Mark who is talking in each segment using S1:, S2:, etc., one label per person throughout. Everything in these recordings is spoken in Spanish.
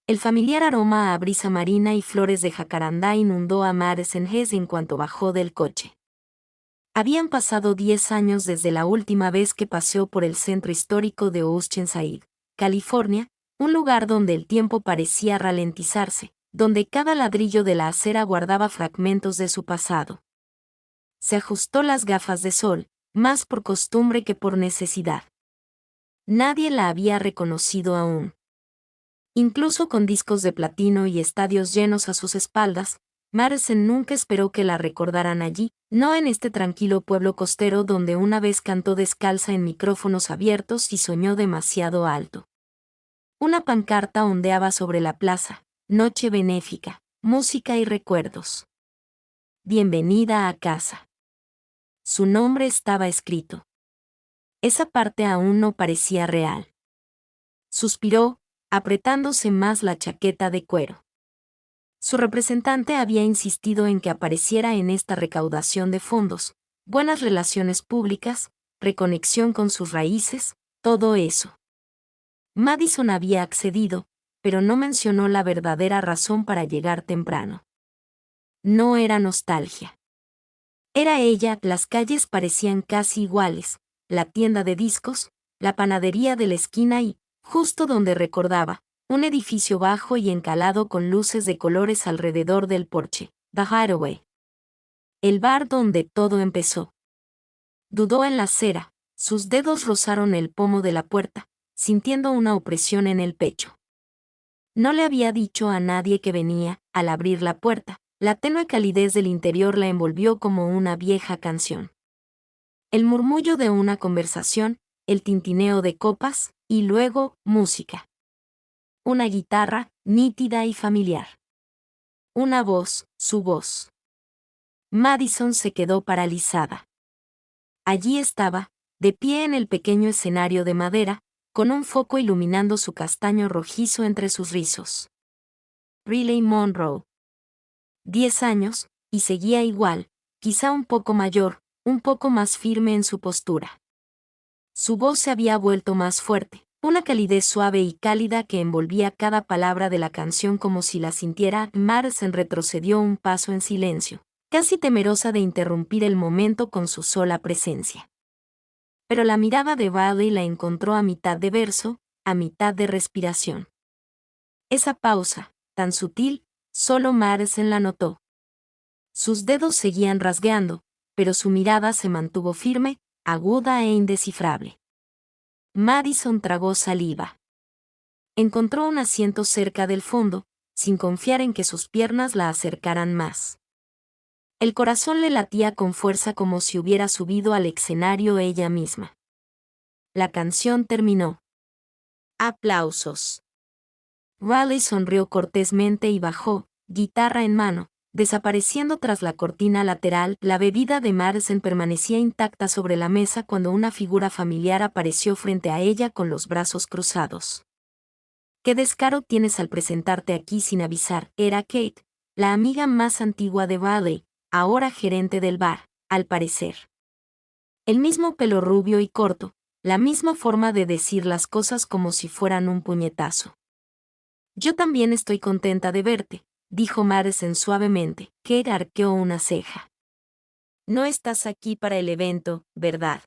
S1: El familiar aroma a brisa marina y flores de jacarandá inundó a Madison Hess en cuanto bajó del coche. Habían pasado 10 años desde la última vez que paseó por el centro histórico de Oceanside, California, un lugar donde el tiempo parecía ralentizarse, donde cada ladrillo de la acera guardaba fragmentos de su pasado. Se ajustó las gafas de sol, más por costumbre que por necesidad. Nadie la había reconocido aún. Incluso con discos de platino y estadios llenos a sus espaldas, Madison nunca esperó que la recordaran allí, no en este tranquilo pueblo costero donde una vez cantó descalza en micrófonos abiertos y soñó demasiado alto. Una pancarta ondeaba sobre la plaza: noche benéfica, música y recuerdos. Bienvenida a casa. Su nombre estaba escrito. Esa parte aún no parecía real. Suspiró, apretándose más la chaqueta de cuero. Su representante había insistido en que apareciera en esta recaudación de fondos, buenas relaciones públicas, reconexión con sus raíces, todo eso. Madison había accedido, pero no mencionó la verdadera razón para llegar temprano. No era nostalgia. Era ella, las calles parecían casi iguales, la tienda de discos, la panadería de la esquina y, justo donde recordaba, un edificio bajo y encalado con luces de colores alrededor del porche, The Hideaway. El bar donde todo empezó. Dudó en la acera, sus dedos rozaron el pomo de la puerta, sintiendo una opresión en el pecho. No le había dicho a nadie que venía. Al abrir la puerta, la tenue calidez del interior la envolvió como una vieja canción. El murmullo de una conversación, el tintineo de copas, y luego, música. Una guitarra, nítida y familiar. Una voz, su voz. Madison se quedó paralizada. Allí estaba, de pie en el pequeño escenario de madera, con un foco iluminando su castaño rojizo entre sus rizos. Riley Monroe. 10 años, y seguía igual, quizá un poco mayor, un poco más firme en su postura. Su voz se había vuelto más fuerte, una calidez suave y cálida que envolvía cada palabra de la canción como si la sintiera. Madison retrocedió un paso en silencio, casi temerosa de interrumpir el momento con su sola presencia. Pero la mirada de Riley la encontró a mitad de verso, a mitad de respiración. Esa pausa, tan sutil, solo Madison la notó. Sus dedos seguían rasgueando, pero su mirada se mantuvo firme, aguda e indescifrable. Madison tragó saliva. Encontró un asiento cerca del fondo, sin confiar en que sus piernas la acercaran más. El corazón le latía con fuerza como si hubiera subido al escenario ella misma. La canción terminó. Aplausos. Riley sonrió cortésmente y bajó, guitarra en mano, desapareciendo tras la cortina lateral. La bebida de Madison permanecía intacta sobre la mesa cuando una figura familiar apareció frente a ella con los brazos cruzados. «¿Qué descaro tienes al presentarte aquí sin avisar?», era Kate, la amiga más antigua de Riley, ahora gerente del bar, al parecer. El mismo pelo rubio y corto, la misma forma de decir las cosas como si fueran un puñetazo. «Yo también estoy contenta de verte», dijo Madison suavemente. Kate arqueó una ceja. «No estás aquí para el evento, ¿verdad?».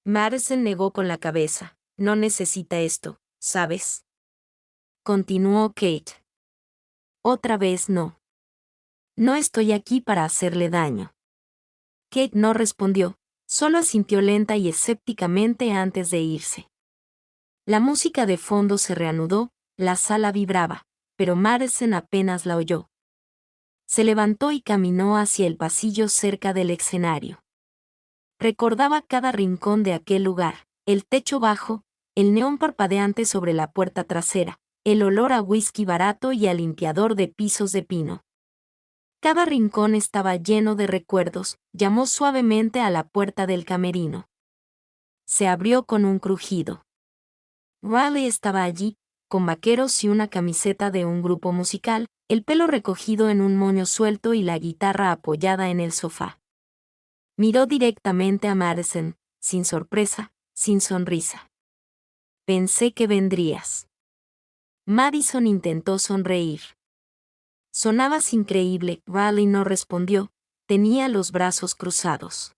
S1: Madison negó con la cabeza. «No necesita esto, ¿sabes?». Continuó Kate. «Otra vez no. No estoy aquí para hacerle daño». Kate no respondió, solo asintió lenta y escépticamente antes de irse. La música de fondo se reanudó, la sala vibraba, pero Madison apenas la oyó. Se levantó y caminó hacia el pasillo cerca del escenario. Recordaba cada rincón de aquel lugar, el techo bajo, el neón parpadeante sobre la puerta trasera, el olor a whisky barato y al limpiador de pisos de pino. Cada rincón estaba lleno de recuerdos. Llamó suavemente a la puerta del camerino. Se abrió con un crujido. Riley estaba allí, con vaqueros y una camiseta de un grupo musical, el pelo recogido en un moño suelto y la guitarra apoyada en el sofá. Miró directamente a Madison, sin sorpresa, sin sonrisa. «Pensé que vendrías». Madison intentó sonreír. Sonabas increíble. Riley no respondió, tenía los brazos cruzados.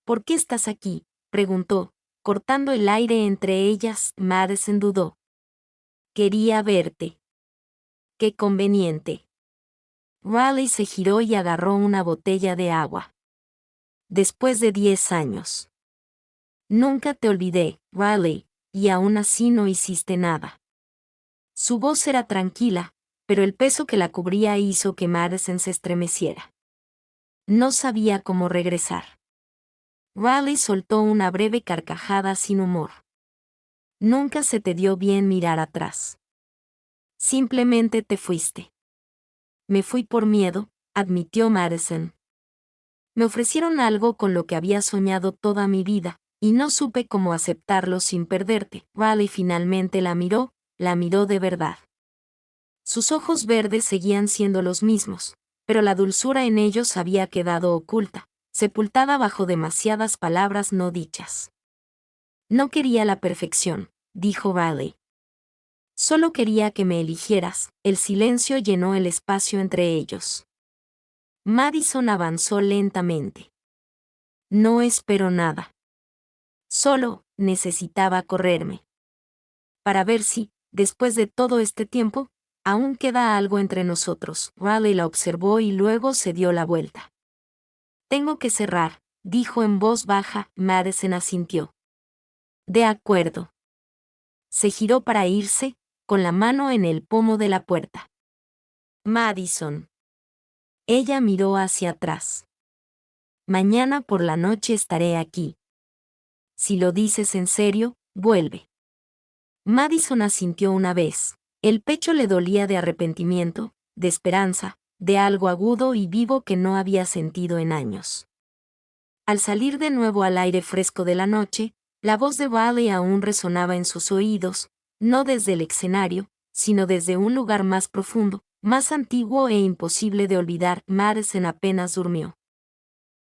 S1: ¿Por qué estás aquí?, preguntó, cortando el aire entre ellas. Madison dudó. Quería verte. Qué conveniente. Riley se giró y agarró una botella de agua. Después de 10 años. Nunca te olvidé, Riley, y aún así no hiciste nada. Su voz era tranquila, pero el peso que la cubría hizo que Madison se estremeciera. No sabía cómo regresar. Riley soltó una breve carcajada sin humor. Nunca se te dio bien mirar atrás. Simplemente te fuiste. Me fui por miedo, admitió Madison. Me ofrecieron algo con lo que había soñado toda mi vida, y no supe cómo aceptarlo sin perderte. Riley finalmente la miró de verdad. Sus ojos verdes seguían siendo los mismos, pero la dulzura en ellos había quedado oculta, sepultada bajo demasiadas palabras no dichas. No quería la perfección, dijo Riley. Solo quería que me eligieras. El silencio llenó el espacio entre ellos. Madison avanzó lentamente. No espero nada. Solo necesitaba correrme. Para ver si, después de todo este tiempo, aún queda algo entre nosotros. Riley la observó y luego se dio la vuelta. Tengo que cerrar, dijo en voz baja. Madison asintió. De acuerdo. Se giró para irse, con la mano en el pomo de la puerta. Madison. Ella miró hacia atrás. Mañana por la noche estaré aquí. Si lo dices en serio, vuelve. Madison asintió una vez. El pecho le dolía de arrepentimiento, de esperanza, de algo agudo y vivo que no había sentido en años. Al salir de nuevo al aire fresco de la noche, la voz de Riley aún resonaba en sus oídos, no desde el escenario, sino desde un lugar más profundo, más antiguo e imposible de olvidar. Madison apenas durmió.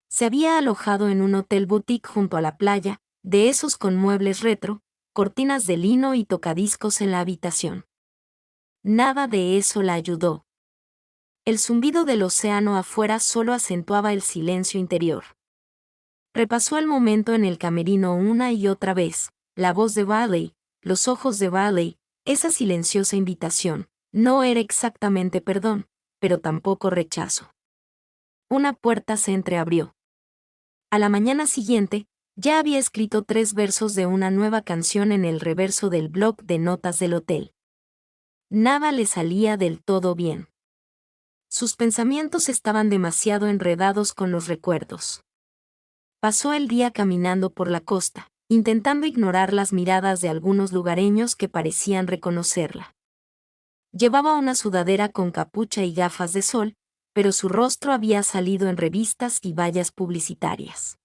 S1: Se había alojado en un hotel boutique junto a la playa, de esos con muebles retro, cortinas de lino y tocadiscos en la habitación. Nada de eso la ayudó. El zumbido del océano afuera solo acentuaba el silencio interior. Repasó el momento en el camerino una y otra vez, la voz de Riley, los ojos de Riley, esa silenciosa invitación. No era exactamente perdón, pero tampoco rechazo. Una puerta se entreabrió. A la mañana siguiente, ya había escrito 3 versos de una nueva canción en el reverso del bloc de notas del hotel. Nada le salía del todo bien. Sus pensamientos estaban demasiado enredados con los recuerdos. Pasó el día caminando por la costa, intentando ignorar las miradas de algunos lugareños que parecían reconocerla. Llevaba una sudadera con capucha y gafas de sol, pero su rostro había salido en revistas y vallas publicitarias.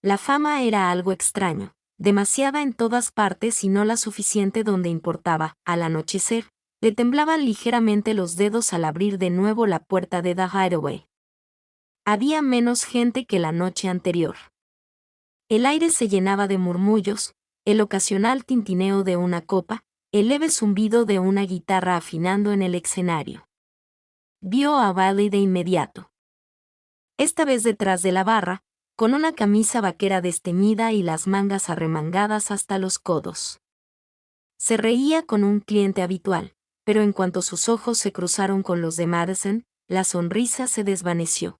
S1: La fama era algo extraño, demasiada en todas partes y no la suficiente donde importaba. Al anochecer, le temblaban ligeramente los dedos al abrir de nuevo la puerta de The Hideaway. Había menos gente que la noche anterior. El aire se llenaba de murmullos, el ocasional tintineo de una copa, el leve zumbido de una guitarra afinando en el escenario. Vio a Riley de inmediato. Esta vez detrás de la barra, con una camisa vaquera desteñida y las mangas arremangadas hasta los codos. Se reía con un cliente habitual, pero en cuanto sus ojos se cruzaron con los de Madison, la sonrisa se desvaneció.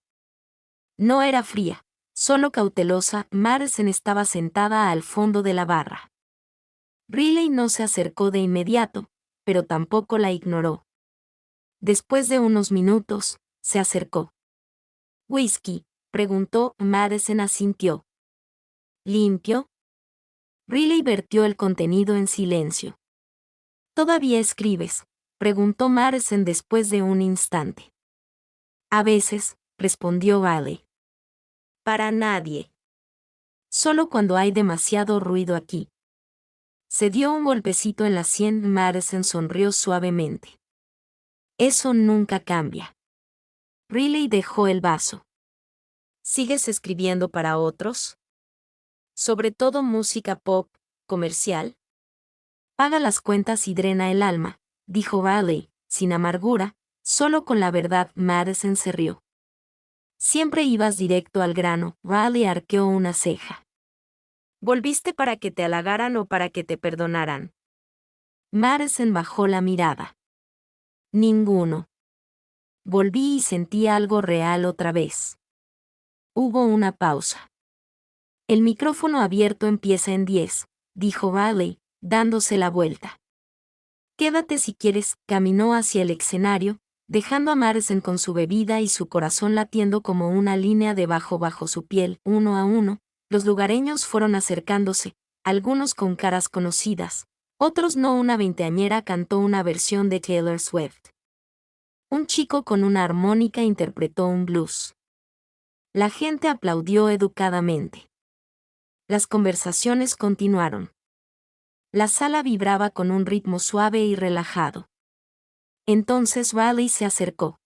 S1: No era fría, solo cautelosa. Madison estaba sentada al fondo de la barra. Riley no se acercó de inmediato, pero tampoco la ignoró. Después de unos minutos, se acercó. «¿Whisky?», preguntó. Madison asintió. «¿Limpio?». Riley vertió el contenido en silencio. «¿Todavía escribes?», preguntó Madison después de un instante. «A veces», respondió Riley. «Para nadie. Solo cuando hay demasiado ruido aquí». Se dio un golpecito en la sien. Madison sonrió suavemente. «Eso nunca cambia». Riley dejó el vaso. «¿Sigues escribiendo para otros? Sobre todo música pop, comercial». Paga las cuentas y drena el alma, dijo Riley, sin amargura, solo con la verdad. Madison se rió. Siempre ibas directo al grano. Riley arqueó una ceja. ¿Volviste para que te halagaran o para que te perdonaran? Madison bajó la mirada. Ninguno. Volví y sentí algo real otra vez. Hubo una pausa. El micrófono abierto empieza en 10, dijo Riley, dándose la vuelta. Quédate si quieres. Caminó hacia el escenario, dejando a Madison con su bebida y su corazón latiendo como una línea de bajo su piel. Uno a uno, los lugareños fueron acercándose, algunos con caras conocidas, otros no. Una veinteañera cantó una versión de Taylor Swift. Un chico con una armónica interpretó un blues. La gente aplaudió educadamente. Las conversaciones continuaron. La sala vibraba con un ritmo suave y relajado. Entonces Riley se acercó.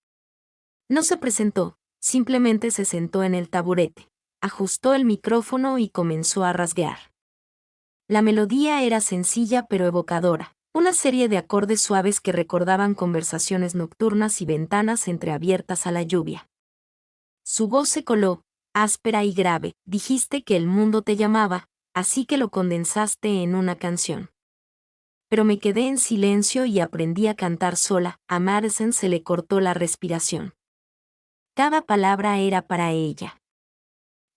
S1: No se presentó, simplemente se sentó en el taburete, ajustó el micrófono y comenzó a rasguear. La melodía era sencilla pero evocadora, una serie de acordes suaves que recordaban conversaciones nocturnas y ventanas entreabiertas a la lluvia. Su voz se coló, áspera y grave. Dijiste que el mundo te llamaba, así que lo condensaste en una canción. Pero me quedé en silencio y aprendí a cantar sola. A Madison se le cortó la respiración. Cada palabra era para ella.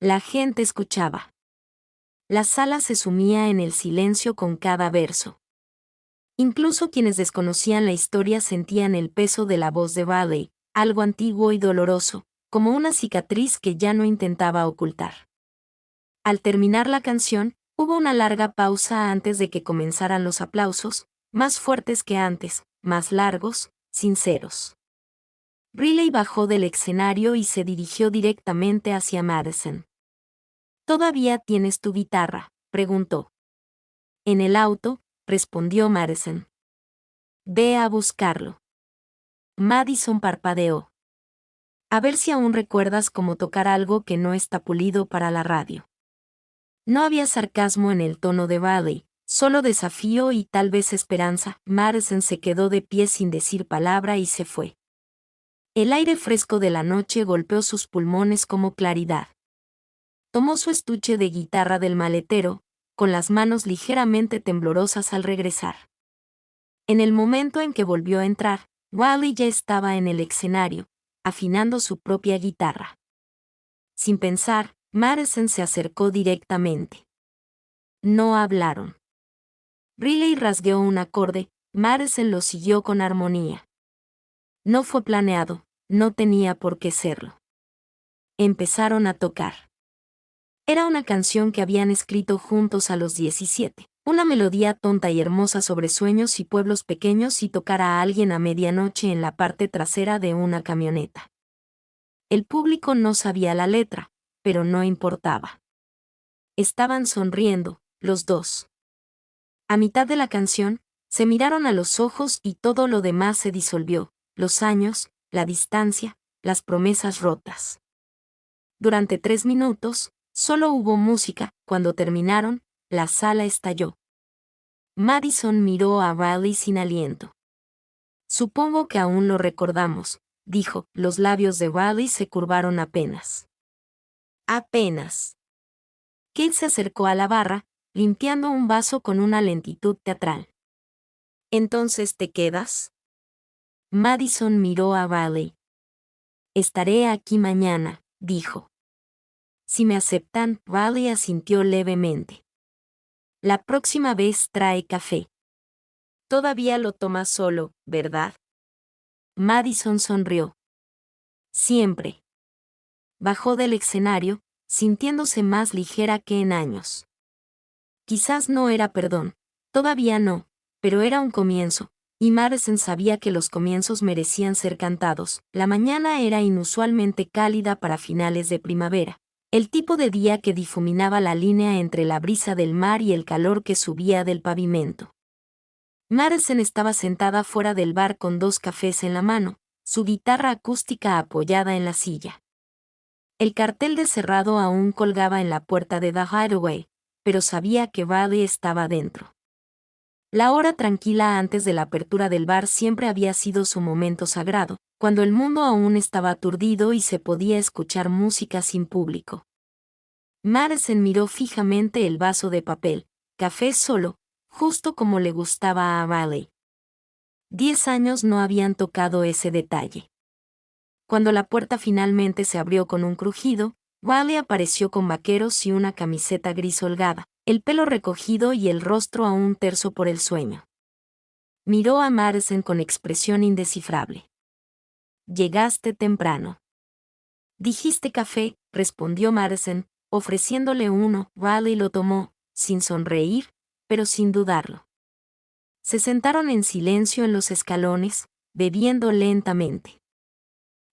S1: La gente escuchaba. La sala se sumía en el silencio con cada verso. Incluso quienes desconocían la historia sentían el peso de la voz de Riley, algo antiguo y doloroso, como una cicatriz que ya no intentaba ocultar. Al terminar la canción, hubo una larga pausa antes de que comenzaran los aplausos, más fuertes que antes, más largos, sinceros. Riley bajó del escenario y se dirigió directamente hacia Madison. ¿Todavía tienes tu guitarra?, preguntó. En el auto, respondió Madison. Ve a buscarlo. Madison parpadeó. A ver si aún recuerdas cómo tocar algo que no está pulido para la radio. No había sarcasmo en el tono de Riley, solo desafío y tal vez esperanza. Madison se quedó de pie sin decir palabra y se fue. El aire fresco de la noche golpeó sus pulmones como claridad. Tomó su estuche de guitarra del maletero, con las manos ligeramente temblorosas al regresar. En el momento en que volvió a entrar, Riley ya estaba en el escenario, afinando su propia guitarra. Sin pensar, Madison se acercó directamente. No hablaron. Riley rasgueó un acorde, Madison lo siguió con armonía. No fue planeado, no tenía por qué serlo. Empezaron a tocar. Era una canción que habían escrito juntos a los 17, una melodía tonta y hermosa sobre sueños y pueblos pequeños y tocar a alguien a medianoche en la parte trasera de una camioneta. El público no sabía la letra, pero no importaba. Estaban sonriendo, los dos. A mitad de la canción, se miraron a los ojos y todo lo demás se disolvió, los años, la distancia, las promesas rotas. Durante 3 minutos, solo hubo música. Cuando terminaron, la sala estalló. Madison miró a Riley sin aliento. Supongo que aún lo recordamos, dijo. Los labios de Riley se curvaron apenas. Apenas. Kate se acercó a la barra, limpiando un vaso con una lentitud teatral. ¿Entonces te quedas? Madison miró a Riley. Estaré aquí mañana, dijo. Si me aceptan, Riley asintió levemente. La próxima vez trae café. Todavía lo tomas solo, ¿verdad? Madison sonrió. Siempre. Bajó del escenario, sintiéndose más ligera que en años. Quizás no era perdón, todavía no, pero era un comienzo, y Madison sabía que los comienzos merecían ser cantados. La mañana era inusualmente cálida para finales de primavera, el tipo de día que difuminaba la línea entre la brisa del mar y el calor que subía del pavimento. Madison estaba sentada fuera del bar con 2 cafés en la mano, su guitarra acústica apoyada en la silla. El cartel de cerrado aún colgaba en la puerta de The Hideaway, pero sabía que Riley estaba dentro. La hora tranquila antes de la apertura del bar siempre había sido su momento sagrado, cuando el mundo aún estaba aturdido y se podía escuchar música sin público. Madison miró fijamente el vaso de papel, café solo, justo como le gustaba a Riley. 10 años no habían tocado ese detalle. Cuando la puerta finalmente se abrió con un crujido, Riley apareció con vaqueros y una camiseta gris holgada, el pelo recogido y el rostro aún terso por el sueño. Miró a Madison con expresión indescifrable. «Llegaste temprano». «Dijiste café», respondió Madison, ofreciéndole uno. Riley lo tomó, sin sonreír, pero sin dudarlo. Se sentaron en silencio en los escalones, bebiendo lentamente.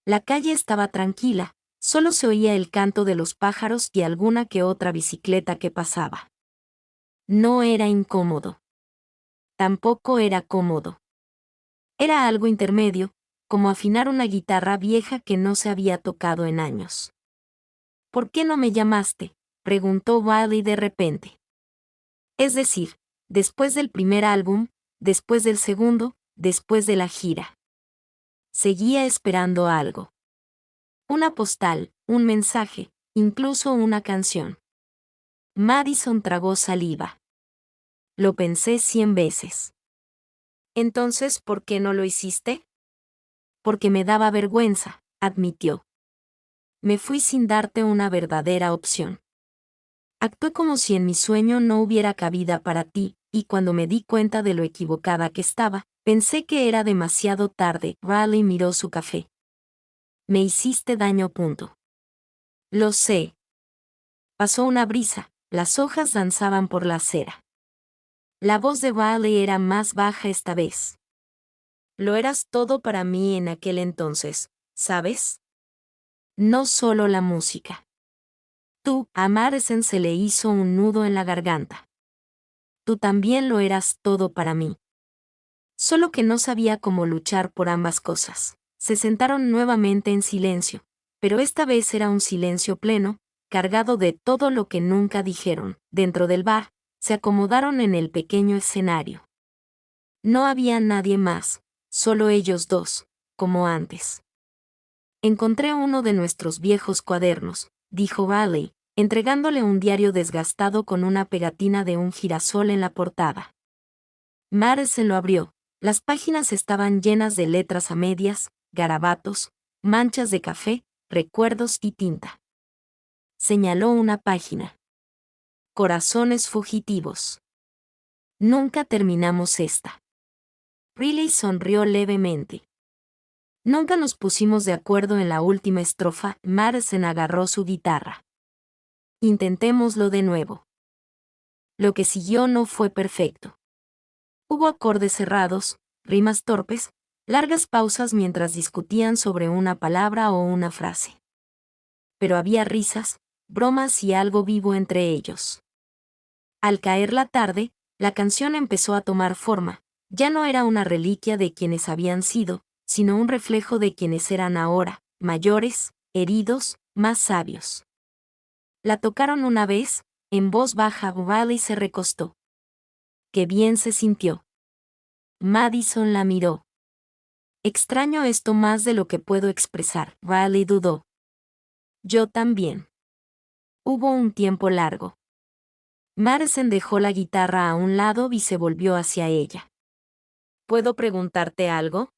S1: La calle estaba tranquila, solo se oía el canto de los pájaros y alguna que otra bicicleta que pasaba. No era incómodo. Tampoco era cómodo. Era algo intermedio, como afinar una guitarra vieja que no se había tocado en años. «¿Por qué no me llamaste?», preguntó Riley de repente. Es decir, después del primer álbum, después del segundo, después de la gira. Seguía esperando algo. Una postal, un mensaje, incluso una canción. Madison tragó saliva. Lo pensé 100 veces. «Entonces, ¿por qué no lo hiciste?» «Porque me daba vergüenza», admitió. «Me fui sin darte una verdadera opción. Actué como si en mi sueño no hubiera cabida para ti, y cuando me di cuenta de lo equivocada que estaba, pensé que era demasiado tarde». Riley miró su café. «Me hiciste daño. Lo sé». Pasó una brisa, las hojas danzaban por la acera. La voz de Riley era más baja esta vez. «Lo eras todo para mí en aquel entonces, ¿sabes? No solo la música. Tú», a Madison se le hizo un nudo en la garganta. «Tú también lo eras todo para mí». Solo que no sabía cómo luchar por ambas cosas. Se sentaron nuevamente en silencio, pero esta vez era un silencio pleno, cargado de todo lo que nunca dijeron. Dentro del bar, se acomodaron en el pequeño escenario. No había nadie más, solo ellos dos, como antes. «Encontré uno de nuestros viejos cuadernos», dijo Riley, entregándole un diario desgastado con una pegatina de un girasol en la portada. Madison lo abrió. Las páginas estaban llenas de letras a medias, garabatos, manchas de café, recuerdos y tinta. Señaló una página. «Corazones fugitivos». «Nunca terminamos esta». Riley sonrió levemente. «Nunca nos pusimos de acuerdo en la última estrofa». Madison agarró su guitarra. «Intentémoslo de nuevo». Lo que siguió no fue perfecto. Hubo acordes cerrados, rimas torpes, largas pausas mientras discutían sobre una palabra o una frase. Pero había risas, bromas y algo vivo entre ellos. Al caer la tarde, la canción empezó a tomar forma. Ya no era una reliquia de quienes habían sido, sino un reflejo de quienes eran ahora, mayores, heridos, más sabios. La tocaron una vez, en voz baja. Riley se recostó. Qué bien se sintió. Madison la miró. «Extraño esto más de lo que puedo expresar». Riley dudó. «Yo también». Hubo un tiempo largo. Madison dejó la guitarra a un lado y se volvió hacia ella. «¿Puedo preguntarte algo?»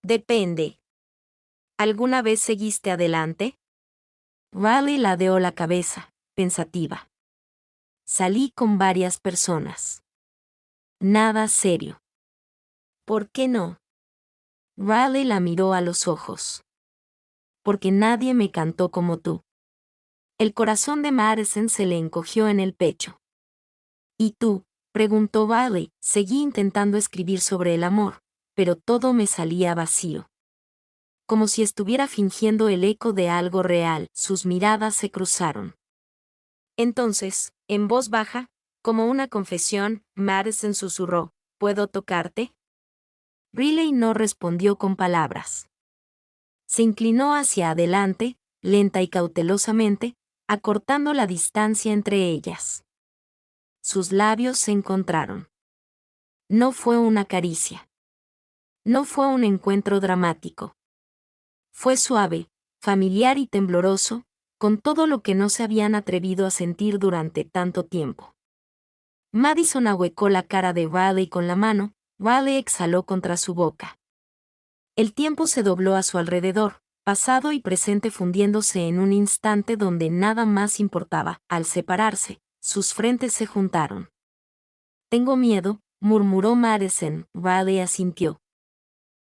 S1: «Depende. ¿Alguna vez seguiste adelante?» Riley ladeó la cabeza, pensativa. «Salí con varias personas. Nada serio». «¿Por qué no?» Riley la miró a los ojos. «Porque nadie me cantó como tú». El corazón de Madison se le encogió en el pecho. «¿Y tú?», preguntó Riley. «Seguí intentando escribir sobre el amor, pero todo me salía vacío. Como si estuviera fingiendo el eco de algo real». Sus miradas se cruzaron. Entonces, en voz baja, como una confesión, Madison susurró, «¿Puedo tocarte?». Riley no respondió con palabras. Se inclinó hacia adelante, lenta y cautelosamente, acortando la distancia entre ellas. Sus labios se encontraron. No fue una caricia. No fue un encuentro dramático. Fue suave, familiar y tembloroso, con todo lo que no se habían atrevido a sentir durante tanto tiempo. Madison ahuecó la cara de Riley con la mano, Riley exhaló contra su boca. El tiempo se dobló a su alrededor, pasado y presente fundiéndose en un instante donde nada más importaba. Al separarse, sus frentes se juntaron. Tengo miedo, murmuró Madison. Riley asintió.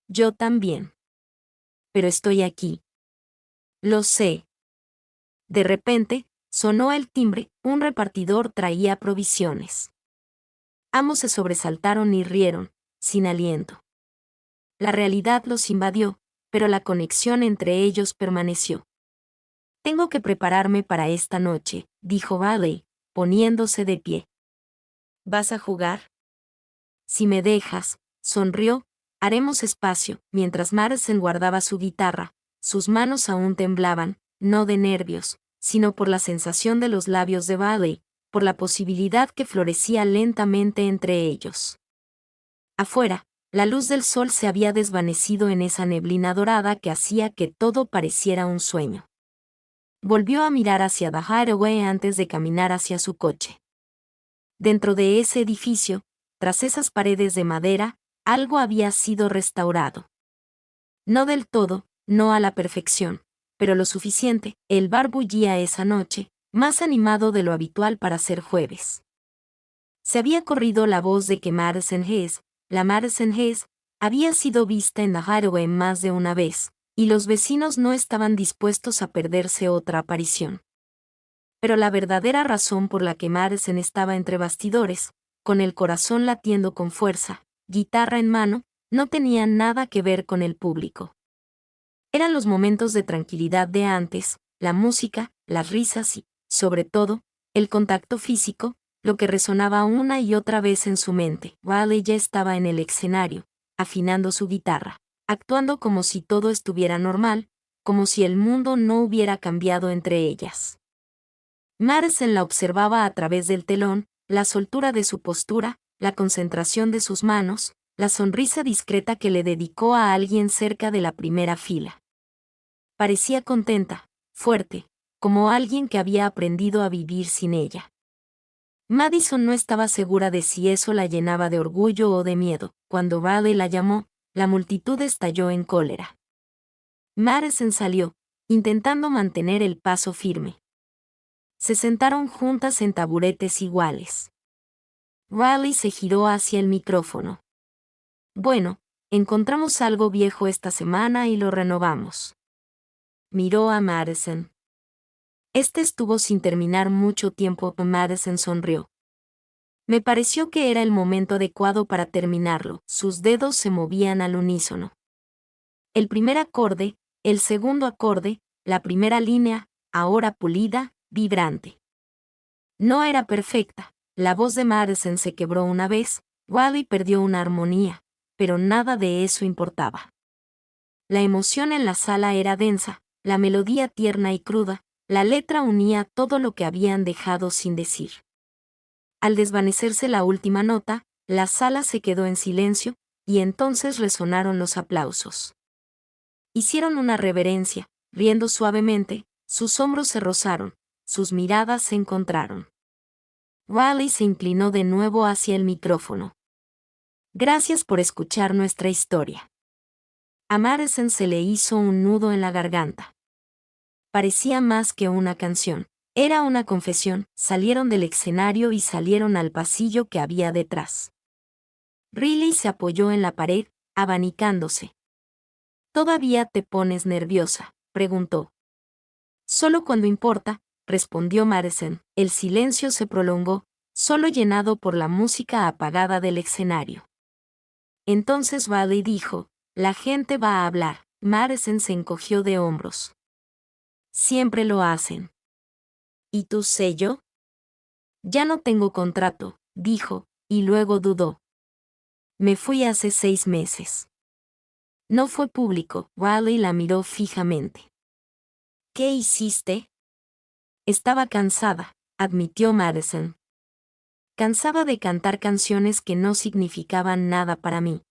S1: Yo también. Pero estoy aquí. Lo sé. De repente, sonó el timbre, un repartidor traía provisiones. Ambos se sobresaltaron y rieron, sin aliento. La realidad los invadió, pero la conexión entre ellos permaneció. Tengo que prepararme para esta noche, dijo Riley, poniéndose de pie. ¿Vas a jugar? Si me dejas, sonrió, haremos espacio. Mientras Madison guardaba su guitarra, sus manos aún temblaban, no de nervios, sino por la sensación de los labios de Riley, por la posibilidad que florecía lentamente entre ellos. Afuera, la luz del sol se había desvanecido en esa neblina dorada que hacía que todo pareciera un sueño. Volvió a mirar hacia The Hideaway antes de caminar hacia su coche. Dentro de ese edificio, tras esas paredes de madera, algo había sido restaurado. No del todo, no a la perfección, pero lo suficiente. El bar bullía esa noche, más animado de lo habitual para ser jueves. Se había corrido la voz de que Madison Hayes, la Madison Hayes, había sido vista en The Hideaway más de una vez, y los vecinos no estaban dispuestos a perderse otra aparición. Pero la verdadera razón por la que Madison estaba entre bastidores, con el corazón latiendo con fuerza, guitarra en mano, no tenía nada que ver con el público. Eran los momentos de tranquilidad de antes, la música, las risas y, sobre todo, el contacto físico, lo que resonaba una y otra vez en su mente. Riley ya estaba en el escenario, afinando su guitarra, actuando como si todo estuviera normal, como si el mundo no hubiera cambiado entre ellas. Madison la observaba a través del telón, la soltura de su postura, la concentración de sus manos, la sonrisa discreta que le dedicó a alguien cerca de la primera fila. Parecía contenta, fuerte, como alguien que había aprendido a vivir sin ella. Madison no estaba segura de si eso la llenaba de orgullo o de miedo. Cuando Riley la llamó, la multitud estalló en cólera. Madison salió, intentando mantener el paso firme. Se sentaron juntas en taburetes iguales. Riley se giró hacia el micrófono. Bueno, encontramos algo viejo esta semana y lo renovamos. Miró a Madison. Este estuvo sin terminar mucho tiempo. Madison sonrió. Me pareció que era el momento adecuado para terminarlo. Sus dedos se movían al unísono. El primer acorde, el segundo acorde, la primera línea, ahora pulida, vibrante. No era perfecta. La voz de Madison se quebró una vez, Riley perdió una armonía, pero nada de eso importaba. La emoción en la sala era densa, la melodía tierna y cruda, la letra unía todo lo que habían dejado sin decir. Al desvanecerse la última nota, la sala se quedó en silencio, y entonces resonaron los aplausos. Hicieron una reverencia, riendo suavemente, sus hombros se rozaron, sus miradas se encontraron. Riley se inclinó de nuevo hacia el micrófono. Gracias por escuchar nuestra historia. A Madison se le hizo un nudo en la garganta. Parecía más que una canción. Era una confesión. Salieron del escenario y salieron al pasillo que había detrás. Riley se apoyó en la pared, abanicándose. ¿Todavía te pones nerviosa?, preguntó. Solo cuando importa, respondió Madison. El silencio se prolongó, solo llenado por la música apagada del escenario. Entonces Riley dijo, la gente va a hablar. Madison se encogió de hombros. Siempre lo hacen. ¿Y tu sello? Ya no tengo contrato, dijo, y luego dudó. Me fui hace 6 meses. No fue público. Riley la miró fijamente. ¿Qué hiciste? Estaba cansada, admitió Madison. Cansaba de cantar canciones que no significaban nada para mí.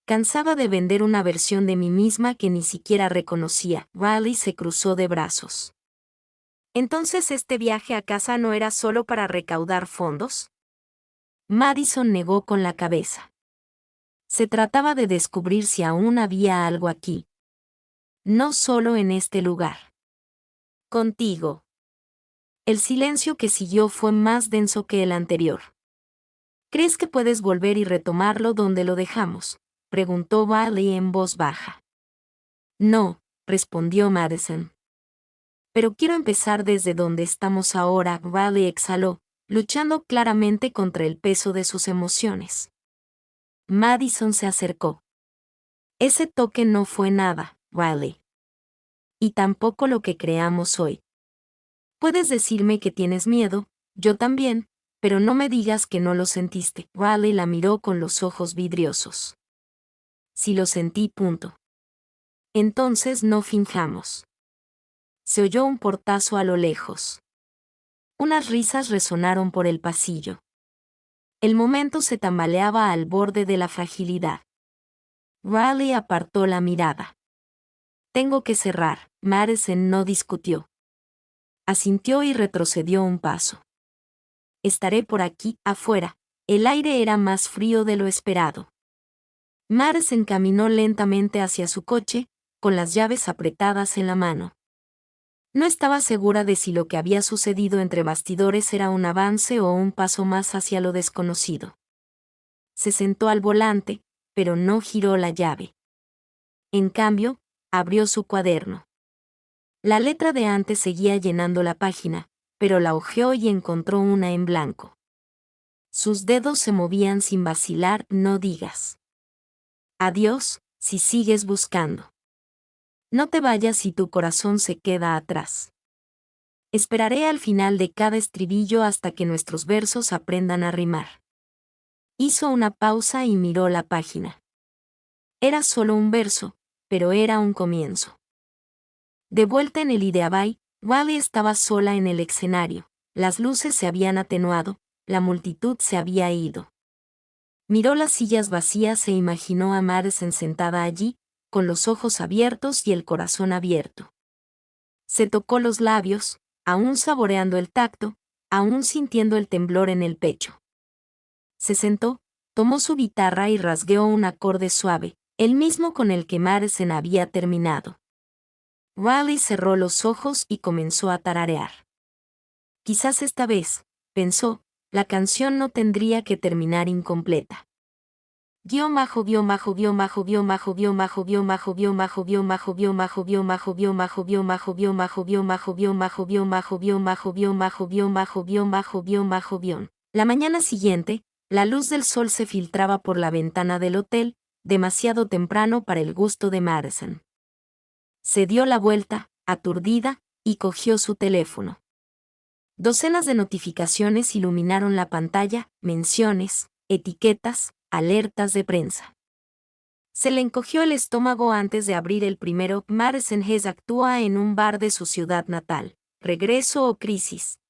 S1: Cansaba de vender una versión de mí misma que ni siquiera reconocía. Riley se cruzó de brazos. ¿Entonces este viaje a casa no era solo para recaudar fondos? Madison negó con la cabeza. Se trataba de descubrir si aún había algo aquí. No solo en este lugar. Contigo. El silencio que siguió fue más denso que el anterior. ¿Crees que puedes volver y retomarlo donde lo dejamos?, preguntó Riley en voz baja. No, respondió Madison. Pero quiero empezar desde donde estamos ahora. Riley exhaló, luchando claramente contra el peso de sus emociones. Madison se acercó. Ese toque no fue nada, Riley. Y tampoco lo que creamos hoy. Puedes decirme que tienes miedo, yo también, pero no me digas que no lo sentiste. Riley la miró con los ojos vidriosos. Sí lo sentí. Punto. Entonces no finjamos. Se oyó un portazo a lo lejos. Unas risas resonaron por el pasillo. El momento se tambaleaba al borde de la fragilidad. Riley apartó la mirada. Tengo que cerrar. Madison no discutió. Asintió y retrocedió un paso. Estaré por aquí, afuera. El aire era más frío de lo esperado. Madison caminó lentamente hacia su coche, con las llaves apretadas en la mano. No estaba segura de si lo que había sucedido entre bastidores era un avance o un paso más hacia lo desconocido. Se sentó al volante, pero no giró la llave. En cambio, abrió su cuaderno. La letra de antes seguía llenando la página, pero la hojeó y encontró una en blanco. Sus dedos se movían sin vacilar. No digas adiós, si sigues buscando. No te vayas si tu corazón se queda atrás. Esperaré al final de cada estribillo hasta que nuestros versos aprendan a rimar. Hizo una pausa y miró la página. Era solo un verso, pero era un comienzo. De vuelta en el Ideabay, Riley estaba sola en el escenario. Las luces se habían atenuado, la multitud se había ido. Miró las sillas vacías e imaginó a Madison sentada allí, con los ojos abiertos y el corazón abierto. Se tocó los labios, aún saboreando el tacto, aún sintiendo el temblor en el pecho. Se sentó, tomó su guitarra y rasgueó un acorde suave, el mismo con el que Madison había terminado. Riley cerró los ojos y comenzó a tararear. Quizás esta vez, pensó, la canción no tendría que terminar incompleta. La mañana siguiente, la luz del sol se filtraba por la ventana del hotel, demasiado temprano para el gusto de Madison. Se dio la vuelta, aturdida, y cogió su teléfono. Docenas de notificaciones iluminaron la pantalla, menciones, etiquetas, alertas de prensa. Se le encogió el estómago antes de abrir el primero. Madison Hess actúa en un bar de su ciudad natal. ¿Regreso o crisis?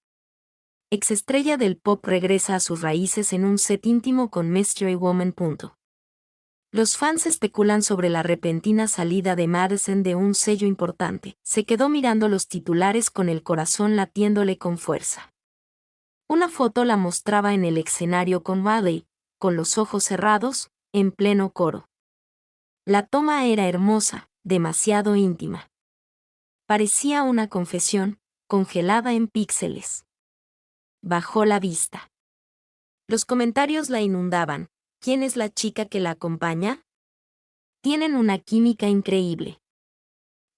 S1: Exestrella del pop regresa a sus raíces en un set íntimo con Mystery Woman. Los fans especulan sobre la repentina salida de Madison de un sello importante. Se quedó mirando los titulares con el corazón latiéndole con fuerza. Una foto la mostraba en el escenario con Riley, con los ojos cerrados, en pleno coro. La toma era hermosa, demasiado íntima. Parecía una confesión, congelada en píxeles. Bajó la vista. Los comentarios la inundaban. ¿Quién es la chica que la acompaña? Tienen una química increíble.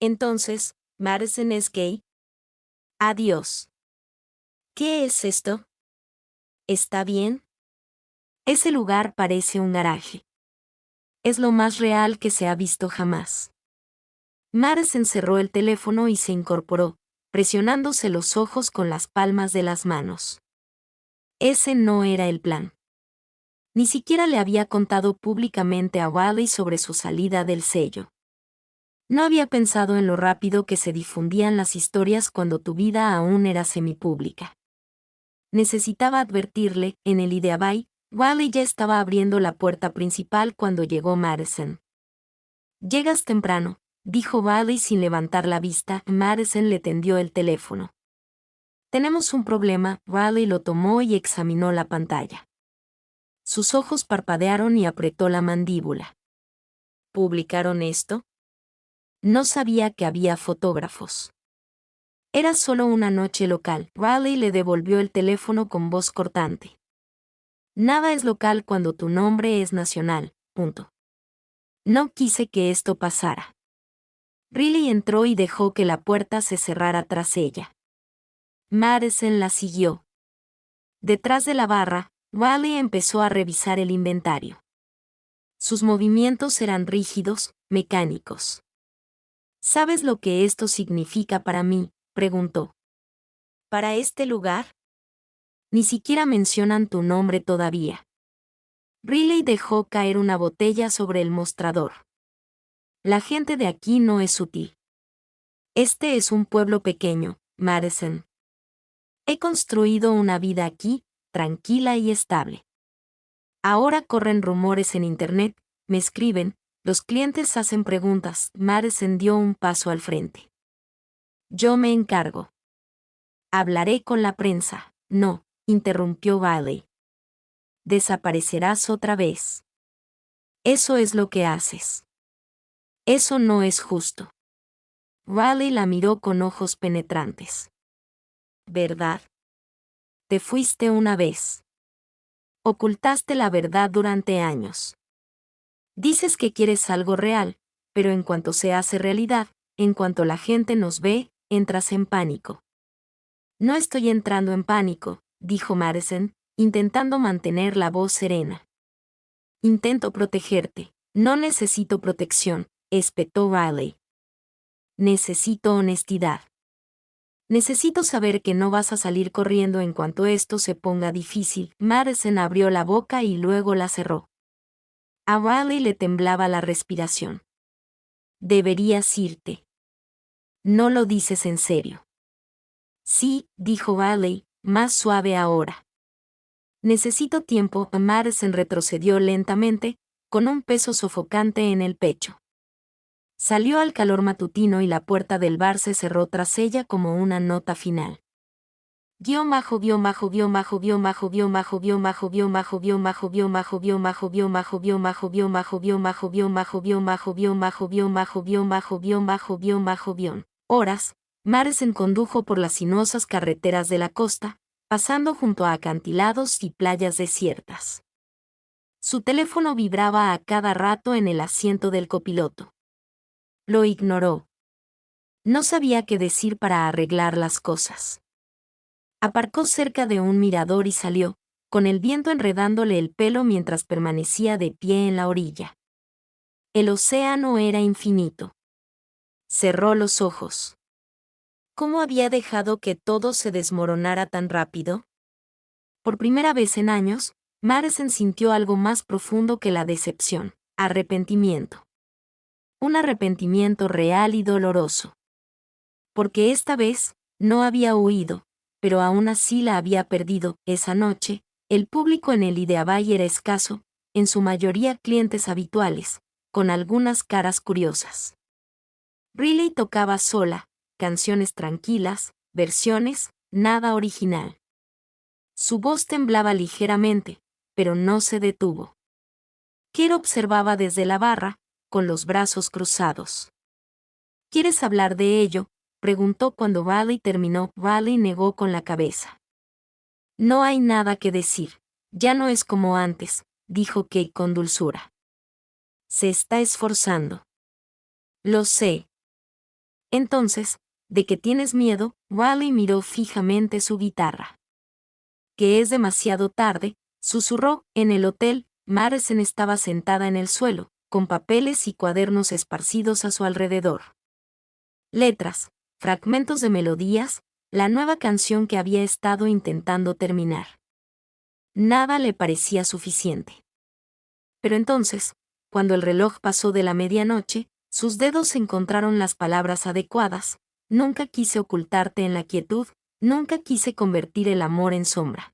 S1: Entonces, ¿Madison es gay? Adiós. ¿Qué es esto? ¿Está bien? Ese lugar parece un garaje. Es lo más real que se ha visto jamás. Madison cerró el teléfono y se incorporó, presionándose los ojos con las palmas de las manos. Ese no era el plan. Ni siquiera le había contado públicamente a Riley sobre su salida del sello. No había pensado en lo rápido que se difundían las historias cuando tu vida aún era semipública. Necesitaba advertirle, en el Ideabay, Riley ya estaba abriendo la puerta principal cuando llegó Madison. «Llegas temprano», dijo Riley sin levantar la vista. Madison le tendió el teléfono. «Tenemos un problema». Riley lo tomó y examinó la pantalla. Sus ojos parpadearon y apretó la mandíbula. ¿Publicaron esto? No sabía que había fotógrafos. Era solo una noche local. Riley le devolvió el teléfono con voz cortante. Nada es local cuando tu nombre es nacional. Punto. No quise que esto pasara. Riley entró y dejó que la puerta se cerrara tras ella. Madison la siguió. Detrás de la barra, Riley empezó a revisar el inventario. Sus movimientos eran rígidos, mecánicos. ¿Sabes lo que esto significa para mí?, preguntó. ¿Para este lugar? Ni siquiera mencionan tu nombre todavía. Riley dejó caer una botella sobre el mostrador. La gente de aquí no es sutil. Este es un pueblo pequeño, Madison. He construido una vida aquí, tranquila y estable. Ahora corren rumores en internet, me escriben, los clientes hacen preguntas. Madison dio un paso al frente. Yo me encargo. Hablaré con la prensa. No, interrumpió Riley. Desaparecerás otra vez. Eso es lo que haces. Eso no es justo. Riley la miró con ojos penetrantes. ¿Verdad? Te fuiste una vez. Ocultaste la verdad durante años. Dices que quieres algo real, pero en cuanto se hace realidad, en cuanto la gente nos ve, entras en pánico. No estoy entrando en pánico, dijo Madison, intentando mantener la voz serena. Intento protegerte. No necesito protección, espetó Riley. Necesito honestidad. Necesito saber que no vas a salir corriendo en cuanto esto se ponga difícil. Madison abrió la boca y luego la cerró. A Riley le temblaba la respiración. Deberías irte. No lo dices en serio. Sí, dijo Riley, más suave ahora. Necesito tiempo. Madison retrocedió lentamente, con un peso sofocante en el pecho. Salió al calor matutino y la puerta del bar se cerró tras ella como una nota final. Horas, Madison condujo por las sinuosas carreteras de la costa, pasando junto a acantilados y playas desiertas. Su teléfono vibraba a cada rato en el asiento del copiloto. Lo ignoró. No sabía qué decir para arreglar las cosas. Aparcó cerca de un mirador y salió, con el viento enredándole el pelo mientras permanecía de pie en la orilla. El océano era infinito. Cerró los ojos. ¿Cómo había dejado que todo se desmoronara tan rápido? Por primera vez en años, Madison sintió algo más profundo que la decepción: arrepentimiento. Un arrepentimiento real y doloroso. Porque esta vez, no había huido, pero aún así la había perdido. Esa noche, el público en el Ideabay era escaso, en su mayoría clientes habituales, con algunas caras curiosas. Riley tocaba sola, canciones tranquilas, versiones, nada original. Su voz temblaba ligeramente, pero no se detuvo. Kerr observaba desde la barra, con los brazos cruzados. ¿Quieres hablar de ello?, preguntó cuando Riley terminó. Riley negó con la cabeza. No hay nada que decir. Ya no es como antes, dijo Kate con dulzura. Se está esforzando. Lo sé. Entonces, ¿de qué tienes miedo? Riley miró fijamente su guitarra. Que es demasiado tarde, susurró. En el hotel, Madison estaba sentada en el suelo, con papeles y cuadernos esparcidos a su alrededor. Letras, fragmentos de melodías, la nueva canción que había estado intentando terminar. Nada le parecía suficiente. Pero entonces, cuando el reloj pasó de la medianoche, sus dedos encontraron las palabras adecuadas. Nunca quise ocultarte en la quietud, nunca quise convertir el amor en sombra.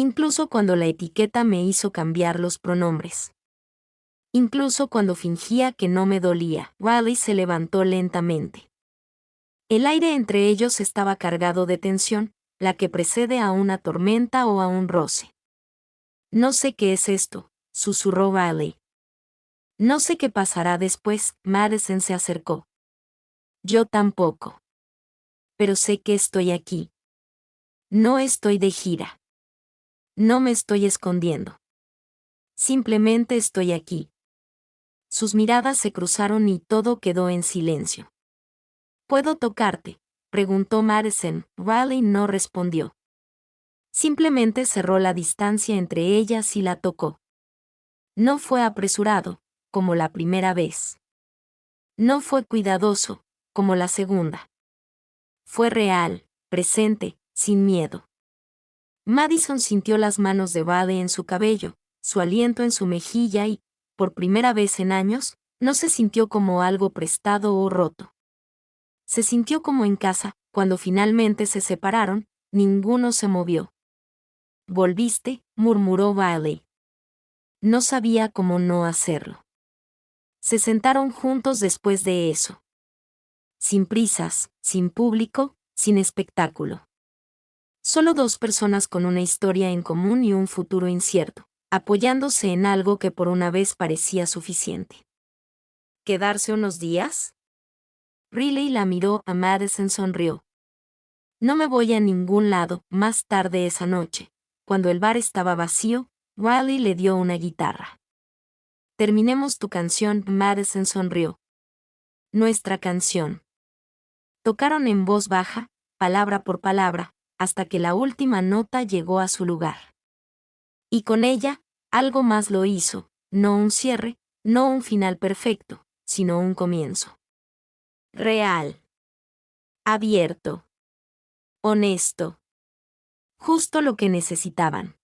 S1: Incluso cuando la etiqueta me hizo cambiar los pronombres. Incluso cuando fingía que no me dolía. Riley se levantó lentamente. El aire entre ellos estaba cargado de tensión, la que precede a una tormenta o a un roce. No sé qué es esto, susurró Riley. No sé qué pasará después. Madison se acercó. Yo tampoco. Pero sé que estoy aquí. No estoy de gira. No me estoy escondiendo. Simplemente estoy aquí. Sus miradas se cruzaron y todo quedó en silencio. ¿Puedo tocarte?, preguntó Madison. Riley no respondió. Simplemente cerró la distancia entre ellas y la tocó. No fue apresurado, como la primera vez. No fue cuidadoso, como la segunda. Fue real, presente, sin miedo. Madison sintió las manos de Riley en su cabello, su aliento en su mejilla y, por primera vez en años, no se sintió como algo prestado o roto. Se sintió como en casa. Cuando finalmente se separaron, ninguno se movió. «¿Volviste?», murmuró Riley. No sabía cómo no hacerlo. Se sentaron juntos después de eso. Sin prisas, sin público, sin espectáculo. Solo dos personas con una historia en común y un futuro incierto, apoyándose en algo que por una vez parecía suficiente. ¿Quedarse unos días? Riley la miró. A Madison sonrió. No me voy a ningún lado. Más tarde esa noche, cuando el bar estaba vacío, Riley le dio una guitarra. Terminemos tu canción. Madison sonrió. Nuestra canción. Tocaron en voz baja, palabra por palabra, hasta que la última nota llegó a su lugar. Y con ella, algo más lo hizo, no un cierre, no un final perfecto, sino un comienzo. Real. Abierto. Honesto. Justo lo que necesitaban.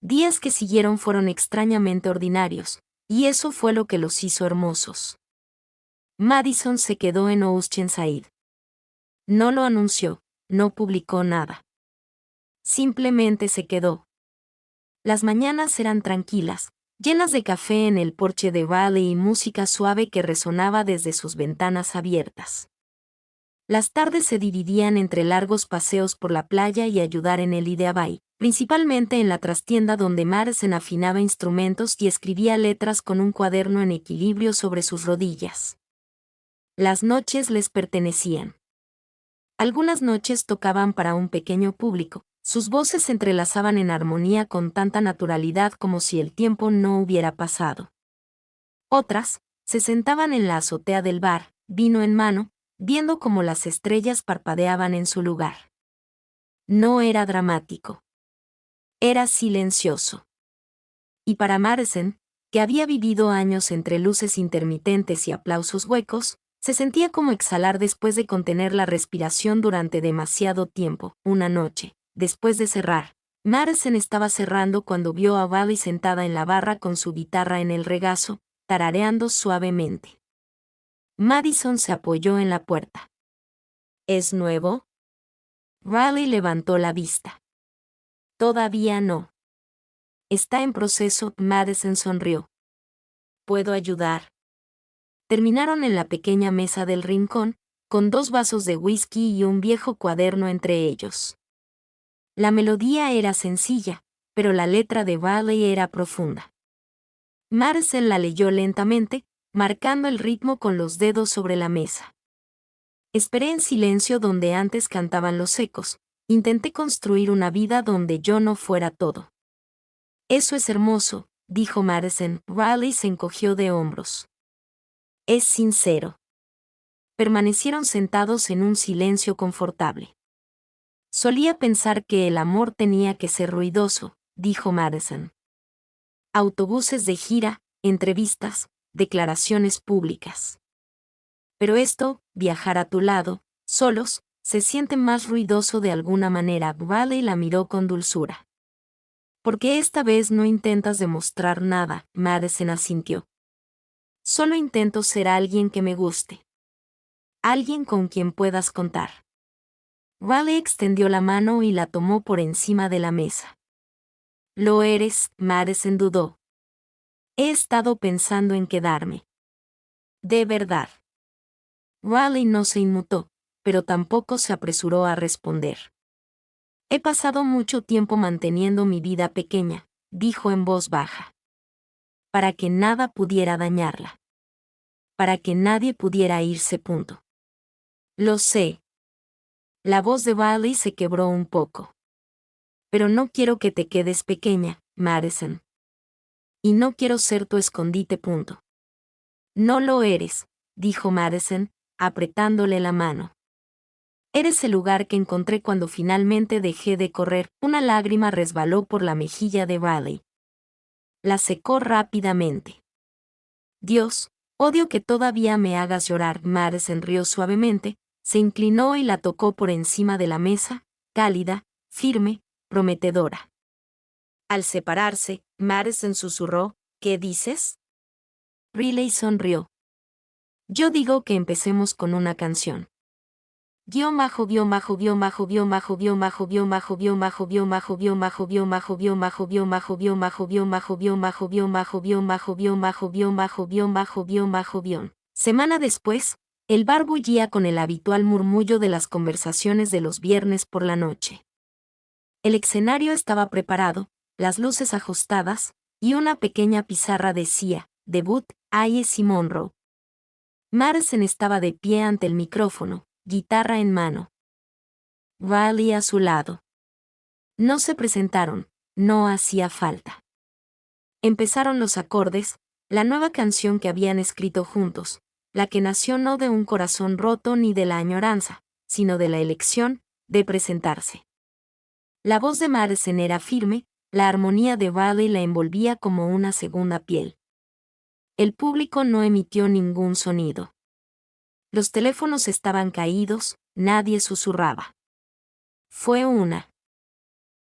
S1: Días que siguieron fueron extrañamente ordinarios, y eso fue lo que los hizo hermosos. Madison se quedó en Oceanside. No lo anunció, no publicó nada. Simplemente se quedó. Las mañanas eran tranquilas, llenas de café en el porche de Riley y música suave que resonaba desde sus ventanas abiertas. Las tardes se dividían entre largos paseos por la playa y ayudar en el Idea Bay, principalmente en la trastienda donde Madison afinaba instrumentos y escribía letras con un cuaderno en equilibrio sobre sus rodillas. Las noches les pertenecían. Algunas noches tocaban para un pequeño público. Sus voces se entrelazaban en armonía con tanta naturalidad como si el tiempo no hubiera pasado. Otras, se sentaban en la azotea del bar, vino en mano, viendo cómo las estrellas parpadeaban en su lugar. No era dramático. Era silencioso. Y para Madison, que había vivido años entre luces intermitentes y aplausos huecos, se sentía como exhalar después de contener la respiración durante demasiado tiempo. Una noche, después de cerrar, Madison estaba cerrando cuando vio a Riley sentada en la barra con su guitarra en el regazo, tarareando suavemente. Madison se apoyó en la puerta. ¿Es nuevo? Riley levantó la vista. Todavía no. Está en proceso. Madison sonrió. ¿Puedo ayudar? Terminaron en la pequeña mesa del rincón, con 2 vasos de whisky y un viejo cuaderno entre ellos. La melodía era sencilla, pero la letra de Riley era profunda. Madison la leyó lentamente, marcando el ritmo con los dedos sobre la mesa. Esperé en silencio donde antes cantaban los ecos. Intenté construir una vida donde yo no fuera todo. Eso es hermoso, dijo Madison. Riley se encogió de hombros. Es sincero. Permanecieron sentados en un silencio confortable. Solía pensar que el amor tenía que ser ruidoso, dijo Madison. Autobuses de gira, entrevistas, declaraciones públicas. Pero esto, viajar a tu lado, solos, se siente más ruidoso de alguna manera. Riley la miró con dulzura. Porque esta vez no intentas demostrar nada, Madison asintió. Solo intento ser alguien que me guste. Alguien con quien puedas contar. Riley extendió la mano y la tomó por encima de la mesa. Lo eres, Madison dudó. He estado pensando en quedarme. De verdad. Riley no se inmutó, pero tampoco se apresuró a responder. He pasado mucho tiempo manteniendo mi vida pequeña, dijo en voz baja. Para que nada pudiera dañarla. Para que nadie pudiera irse. Lo sé. La voz de Riley se quebró un poco. Pero no quiero que te quedes pequeña, Madison. Y no quiero ser tu escondite. No lo eres, dijo Madison, apretándole la mano. Eres el lugar que encontré cuando finalmente dejé de correr. Una lágrima resbaló por la mejilla de Riley. La secó rápidamente. Dios, odio que todavía me hagas llorar. Madison rió suavemente, se inclinó y la tocó por encima de la mesa, cálida, firme, prometedora. Al separarse, Madison susurró, ¿qué dices? Riley sonrió. Yo digo que empecemos con una canción. Semana después, el bar bullía con el habitual murmullo de las conversaciones de los viernes por la noche. El escenario estaba preparado, las luces ajustadas, y una pequeña pizarra decía, debut, Hayes y Monroe. Madison estaba de pie ante el micrófono, guitarra en mano. Riley a su lado. No se presentaron, no hacía falta. Empezaron los acordes, la nueva canción que habían escrito juntos, la que nació no de un corazón roto ni de la añoranza, sino de la elección, de presentarse. La voz de Madison era firme, la armonía de Riley la envolvía como una segunda piel. El público no emitió ningún sonido. Los teléfonos estaban caídos, nadie susurraba. Fue una